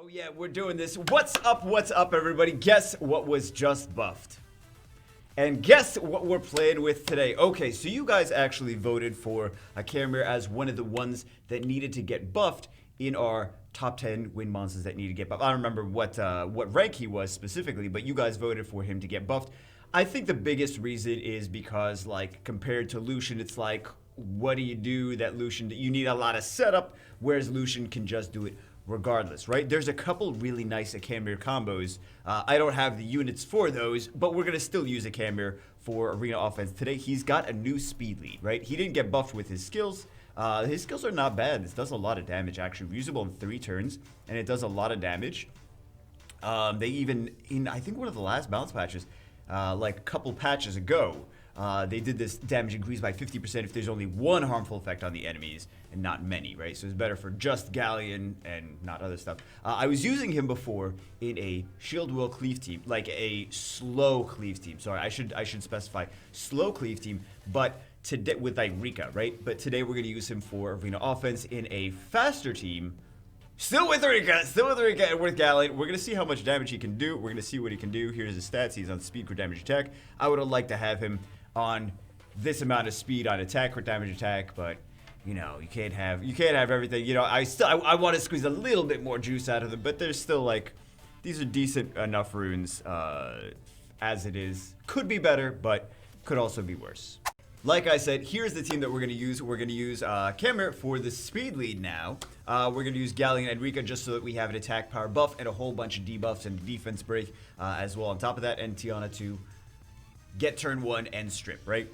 Oh yeah, we're doing this. What's up, everybody? Guess what was just buffed? And guess what we're playing with today? Okay, so you guys actually voted for Akhamamir as one of the ones that needed to get buffed in our top 10 wind monsters that need to get buffed. I don't remember what rank he was specifically, but you guys voted for him to get buffed. I think the biggest reason is because, like, compared to Lucian, it's like, what do you do that Lucian, you need a lot of setup, whereas Lucian can just do it regardless, right? There's a couple really nice Akhamamir combos. I don't have the units for those, but we're going to still use Akhamamir for arena offense today. He's got a new speed lead, right? He didn't get buffed with his skills. His skills are not bad. This does a lot of damage, actually. Usable in 3 turns, and it does a lot of damage. They even, in I think one of the last balance patches, like a couple patches ago, they did this damage increase by 50% if there's only one harmful effect on the enemies and not many, right? So it's better for just Galleon and not other stuff. I was using him before in a shield will cleave team, like a slow cleave team. Sorry, I should specify slow cleave team, but today with like Rika, right? But today we're gonna use him for arena offense in a faster team. Still with Rika and with Galleon. We're going to see how much damage he can do. We're going to see what he can do. Here's his stats. He's on speed, crit damage, attack. I would have liked to have him on this amount of speed on attack, crit damage, attack, but you know, you can't have everything. You know, I want to squeeze a little bit more juice out of them, but there's still, like, these are decent enough runes as it is. Could be better, but could also be worse. Like I said, here's the team that we're going to use. We're going to use Akhamamir for the speed lead now. We're going to use Galleon and Rika just so that we have an attack power buff and a whole bunch of debuffs and defense break as well on top of that. And Tiana to get turn 1 and strip, right?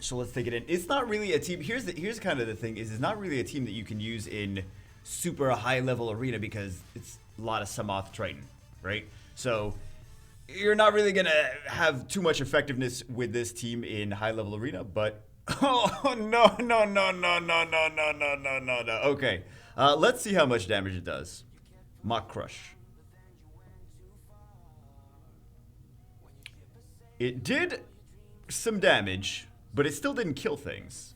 So let's take it in. It's not really a team. Here's kind of the thing is it's not really a team that you can use in super high level arena because it's a lot of Samoth Triton, right? So you're not really going to have too much effectiveness with this team in high-level arena, but oh, no. Okay, let's see how much damage it does. Mock Crush. It did some damage, but it still didn't kill things.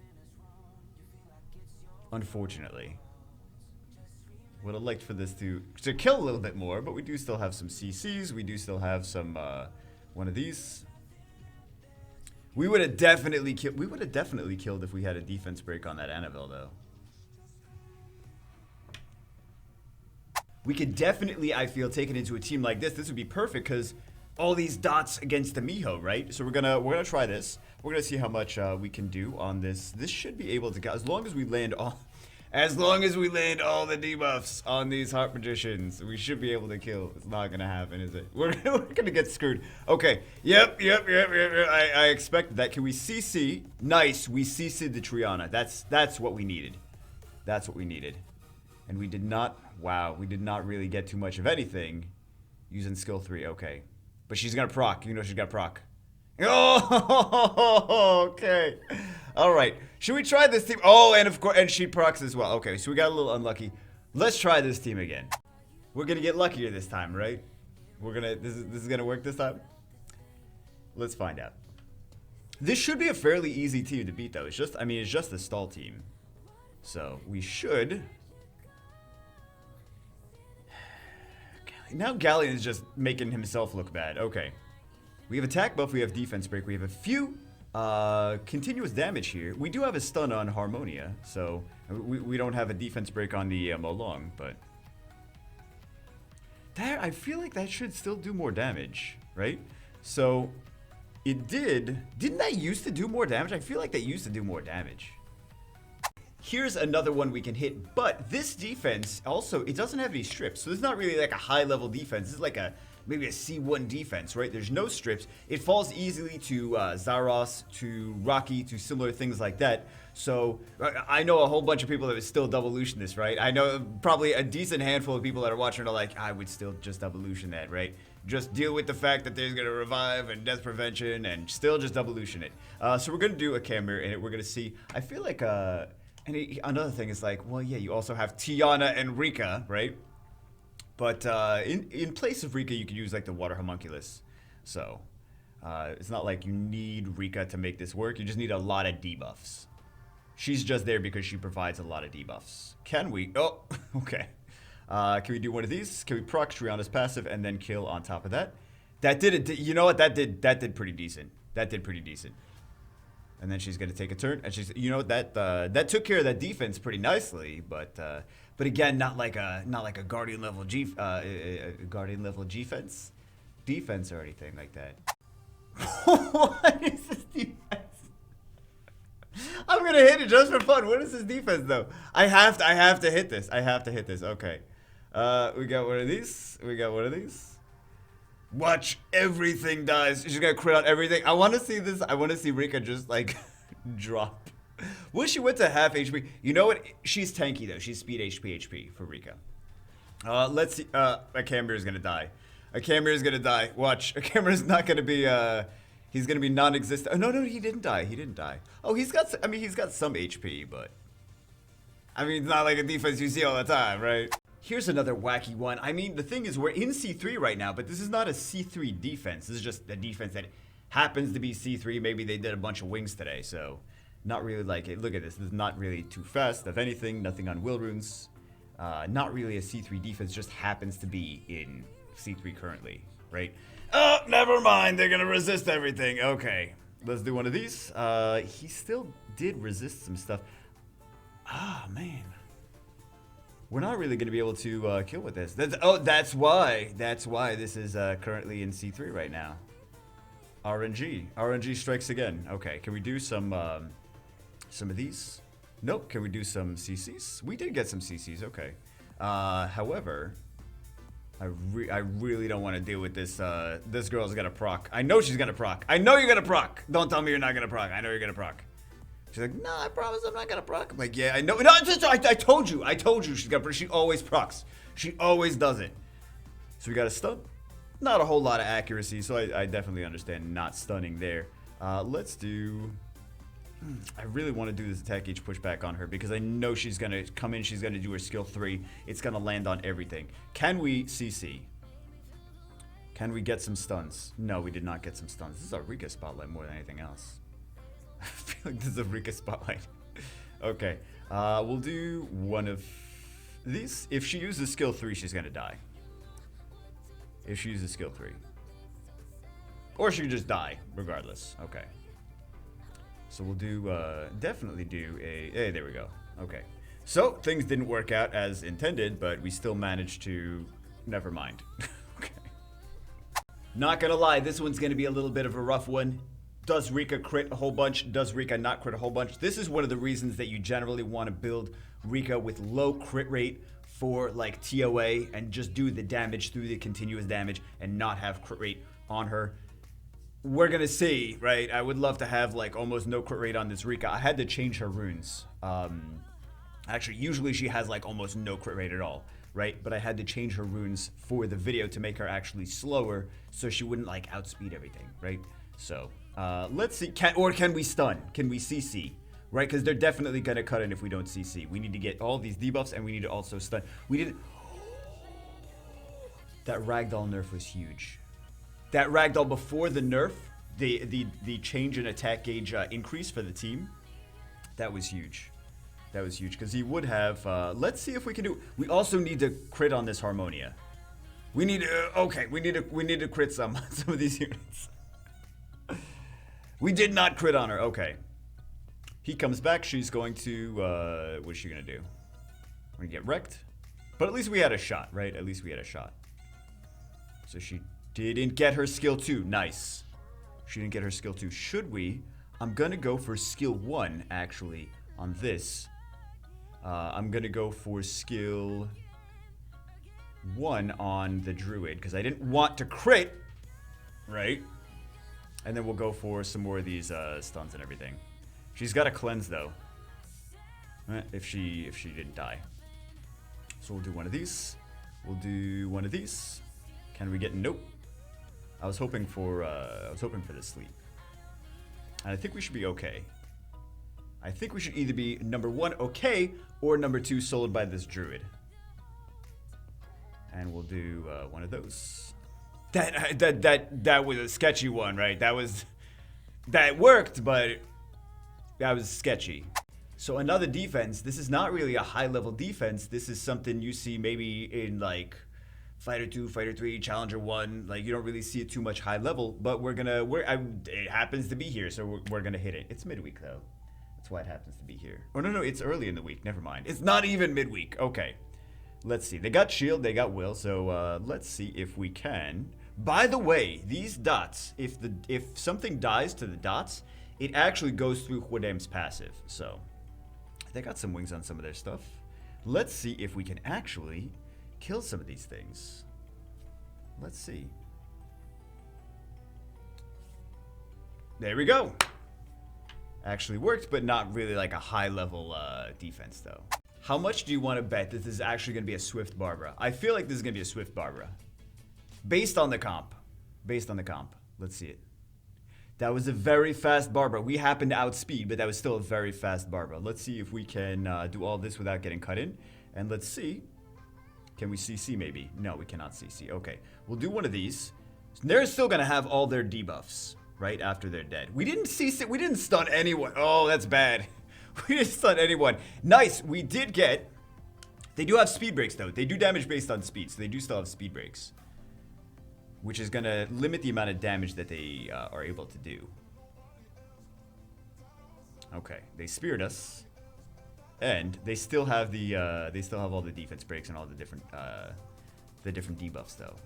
Unfortunately. Would have liked for this to kill a little bit more, but we do still have some CCs. We do still have some one of these. We would have definitely killed. We would have definitely killed if we had a defense break on that Annabelle, though. We could definitely, I feel, take it into a team like this. This would be perfect because all these dots against the Miho, right? So we're gonna try this. We're gonna see how much we can do on this. This should be able to go as long as we land all. As long as we land all the debuffs on these Heart Magicians, we should be able to kill. It's not going to happen, is it? We're going to get screwed. Okay. Yep. I expected that. Can we CC? Nice. We CC'd the Triana. That's what we needed. That's what we needed. And we did not, wow, we did not really get too much of anything using skill 3. Okay. But she's going to proc. You know she's got proc. Oh, okay. All right. Should we try this team? Oh, and of course, and she procs as well. Okay, so we got a little unlucky. Let's try this team again. We're gonna get luckier this time, right? This is gonna work this time. Let's find out. This should be a fairly easy team to beat, though. It's just a stall team, so we should. Now Galleon is just making himself look bad. Okay. We have attack buff, we have defense break, we have a few continuous damage here. We do have a stun on Harmonia, so we don't have a defense break on the Molong, but that, I feel like that should still do more damage, right? So it didn't that used to do more damage? I feel like that used to do more damage. Here's another one we can hit, but this defense also, it doesn't have any strips, so it's not really like a high level defense. It's like maybe a C1 defense, right? There's no strips. It falls easily to Zaros, to Rocky, to similar things like that. So I know a whole bunch of people that would still double-lution this, right? I know probably a decent handful of people that are watching are like, I would still just double-lution that, right? Just deal with the fact that there's going to revive and death prevention and still just double-lution it. So we're going to do a Akhamamir in it. We're going to see. I feel like, another thing is like, well, yeah, you also have Tiana and Rika, right? But in place of Rika, you could use like the water homunculus. So it's not like you need Rika to make this work. You just need a lot of debuffs. She's just there because she provides a lot of debuffs. Can we? Oh, okay. Can we do one of these? Can we proc Triana's passive and then kill on top of that? That did it. You know what? That did pretty decent. That did pretty decent. And then she's gonna take a turn, and she's, you know, that took care of that defense pretty nicely, but again, not like a guardian level defense or anything like that. What is this defense? I'm gonna hit it just for fun. What is this defense though? I have to hit this. I have to hit this. Okay. We got one of these. We got one of these. Watch, everything dies. She's gonna crit on everything. I want to see this. I want to see Rika just like drop. Wish she went to half HP. You know what? She's tanky though. She's speed HP for Rika. Let's see. Akhamamir is gonna die. Akhamamir is gonna die. Watch. Akhamamir is not gonna be. He's gonna be non-existent. Oh no, he didn't die. He didn't die. Oh, he's got. I mean, he's got some HP, but I mean, it's not like a defense you see all the time, right? Here's another wacky one. I mean, the thing is, we're in C3 right now, but this is not a C3 defense. This is just a defense that happens to be C3. Maybe they did a bunch of wings today, so not really like it. Look at this. This is not really too fast. If anything, nothing on will runes. Not really a C3 defense. Just happens to be in C3 currently, right? Oh, never mind. They're gonna resist everything. Okay, let's do one of these. He still did resist some stuff. Ah, man. We're not really going to be able to kill with this. That's why this is currently in C3 right now. RNG strikes again. Okay, can we do some of these? Nope. Can we do some CCs? We did get some CCs. Okay. However, I really don't want to deal with this. This girl's gonna proc. I know she's gonna proc. I know you're gonna proc. Don't tell me you're not gonna proc. I know you're gonna proc. She's like, no, I promise I'm not gonna proc. I'm like, yeah, I know. No, I told you. She's gonna. She always procs. She always does it. So we got a stun. Not a whole lot of accuracy, so I definitely understand not stunning there. Let's do. I really want to do this attack gauge pushback on her because I know she's gonna come in. She's gonna do her skill 3. It's gonna land on everything. Can we CC? Can we get some stuns? No, we did not get some stuns. This is a Rika spotlight more than anything else. I feel like this is a Rika spotlight. Okay, we'll do one of these. If she uses skill 3, she's gonna die. If she uses skill 3. Or she could just die, regardless. Okay. So we'll do, definitely do a, hey, there we go. Okay. So, things didn't work out as intended, but we still managed to, never mind. Okay. Not gonna lie, this one's gonna be a little bit of a rough one. Does Rika crit a whole bunch? Does Rika not crit a whole bunch? This is one of the reasons that you generally want to build Rika with low crit rate for like TOA and just do the damage through the continuous damage and not have crit rate on her. We're gonna see, right? I would love to have like almost no crit rate on this Rika. I had to change her runes. Actually, usually she has like almost no crit rate at all, right? But I had to change her runes for the video to make her actually slower so she wouldn't like outspeed everything, right? So let's see. Can we stun? Can we CC? Right? Because they're definitely gonna cut in if we don't CC. We need to get all these debuffs and we need to also stun. We didn't. That ragdoll nerf was huge. That ragdoll before the nerf, the change in attack gauge increase for the team, that was huge. That was huge because he would have. Let's see if we can do. We also need to crit on this Harmonia. We need to. Okay, we need to crit some of these units. We did not crit on her. Okay. He comes back. She's going to. What's she gonna do? We're gonna get wrecked. But at least we had a shot, right? At least we had a shot. So she didn't get her skill 2. Nice. She didn't get her skill 2. Should we? I'm gonna go for skill 1 actually on this. I'm gonna go for skill 1 on the druid because I didn't want to crit, right? And then we'll go for some more of these stuns and everything. She's got to cleanse though. If she didn't die. So we'll do one of these. We'll do one of these. Can we get nope? I was hoping for the sleep. And I think we should be okay. I think we should either be number 1 okay or number 2 soloed by this druid. And we'll do one of those. That was a sketchy one, right? That worked, but that was sketchy. So another defense, this is not really a high-level defense. This is something you see maybe in like Fighter 2, Fighter 3, Challenger 1. Like you don't really see it too much high level, but it happens to be here, so we're gonna hit it. It's midweek though. That's why it happens to be here. Oh no, it's early in the week. Never mind. It's not even midweek. Okay. Let's see. They got shield, they got will, so let's see if we can. By the way, these dots, if something dies to the dots, it actually goes through Huadem's passive. So they got some wings on some of their stuff. Let's see if we can actually kill some of these things. Let's see. There we go. Actually worked, but not really like a high level defense though. How much do you want to bet that this is actually going to be a Swift Barbara? I feel like this is going to be a Swift Barbara. Based on the comp. Based on the comp. Let's see it. That was a very fast Barbara. We happened to outspeed, but that was still a very fast Barbara. Let's see if we can do all this without getting cut in. And let's see. Can we CC maybe? No, we cannot CC. Okay. We'll do one of these. They're still going to have all their debuffs right after they're dead. We didn't CC. We didn't stun anyone. Oh, that's bad. We didn't stun anyone. Nice. We did get... They do have speed breaks, though. They do damage based on speed, so they do still have speed breaks. Which is going to limit the amount of damage that they are able to do. Okay. They speared us. And they still have all the defense breaks and all the different debuffs, though.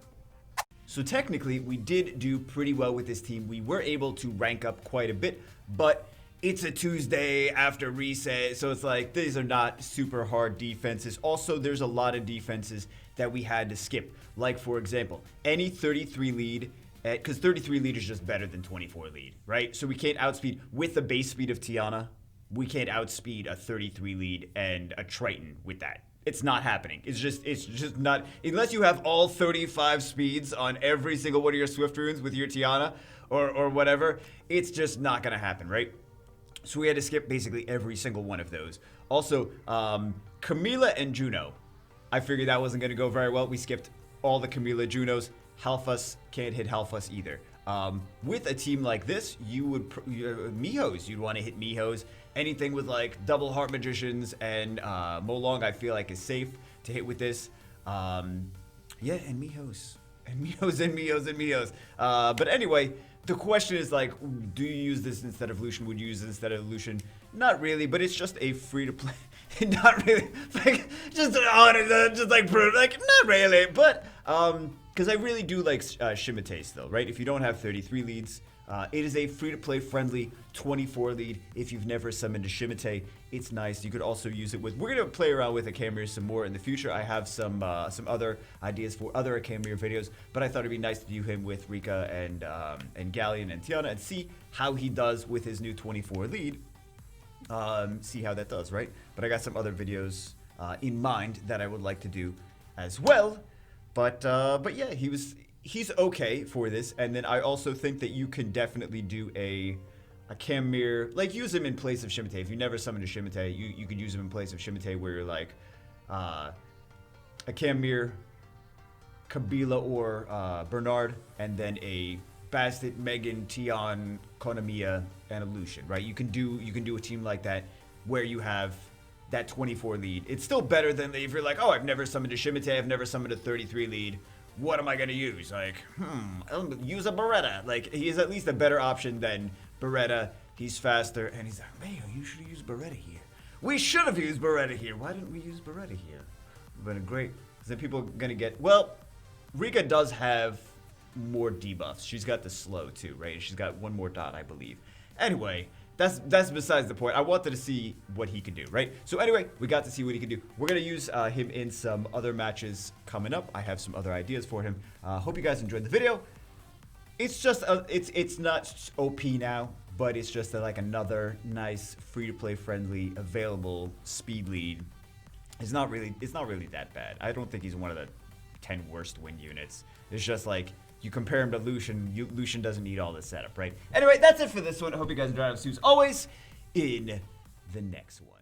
So technically, we did do pretty well with this team. We were able to rank up quite a bit, but... It's a Tuesday after reset, so it's like these are not super hard defenses. Also, there's a lot of defenses that we had to skip. Like, for example, any 33 lead, because 33 lead is just better than 24 lead, right? So we can't outspeed, with the base speed of Tiana, we can't outspeed a 33 lead and a Triton with that. It's not happening. It's just not, unless you have all 35 speeds on every single one of your Swift runes with your Tiana or whatever, it's just not going to happen, right? So we had to skip basically every single one of those. Also, Camila and Juno. I figured that wasn't going to go very well. We skipped all the Camila Junos. Halfus can't hit Halfus either. With a team like this, you would... Mihos. You'd want to hit Mihos. Anything with like double Heart Magicians and Molong I feel like is safe to hit with this. Yeah, and Mihos. And Mihos. But anyway... The question is like, do you use this instead of Lucian? Would you use it instead of Lucian? Not really, but it's just a free-to-play. Not really. Like, just like, not really. But, because I really do like Shimatae though, right? If you don't have 33 leads, it is a free-to-play friendly 24 lead. If you've never summoned a Shimatae, it's nice. You could also use it with... We're going to play around with Akhamamir some more in the future. I have some other ideas for other Akhamamir videos, but I thought it'd be nice to do him with Rika and Galleon and Tiana and see how he does with his new 24 lead. See how that does, right? But I got some other videos in mind that I would like to do as well. But yeah, he's okay for this. And then I also think that you can definitely do a Akhamamir, like use him in place of Shimatae. If you never summoned a Shimatae, you could use him in place of Shimatae where you're like Akhamamir, Kabila or Bernard, and then a Bastet, Megan, Tion, Konamiya, and a Lucian, right? You can do a team like that where you have that 24 lead. It's still better than if you're like, oh, I've never summoned a Shimatae, I've never summoned a 33 lead. What am I gonna use? Like, I'll use a Beretta. Like, he is at least a better option than Beretta. He's faster, and he's like, man, you should use Beretta here. We should have used Beretta here. Why didn't we use Beretta here? Would have been great. Because then people are gonna get, well, Rika does have more debuffs. She's got the slow too, right? She's got one more dot, I believe. Anyway, that's besides the point. I wanted to see what he could do, right? So anyway, we got to see what he could do. We're gonna use him in some other matches coming up. I have some other ideas for him. Hope you guys enjoyed the video. It's just it's not OP now, but it's just like another nice free-to-play friendly available speed lead. It's not really that bad. I don't think he's one of the 10 worst win units. It's just like, you compare him to Lucian, Lucian doesn't need all this setup, right? Anyway, that's it for this one. I hope you guys enjoyed it. I'll see you as always in the next one.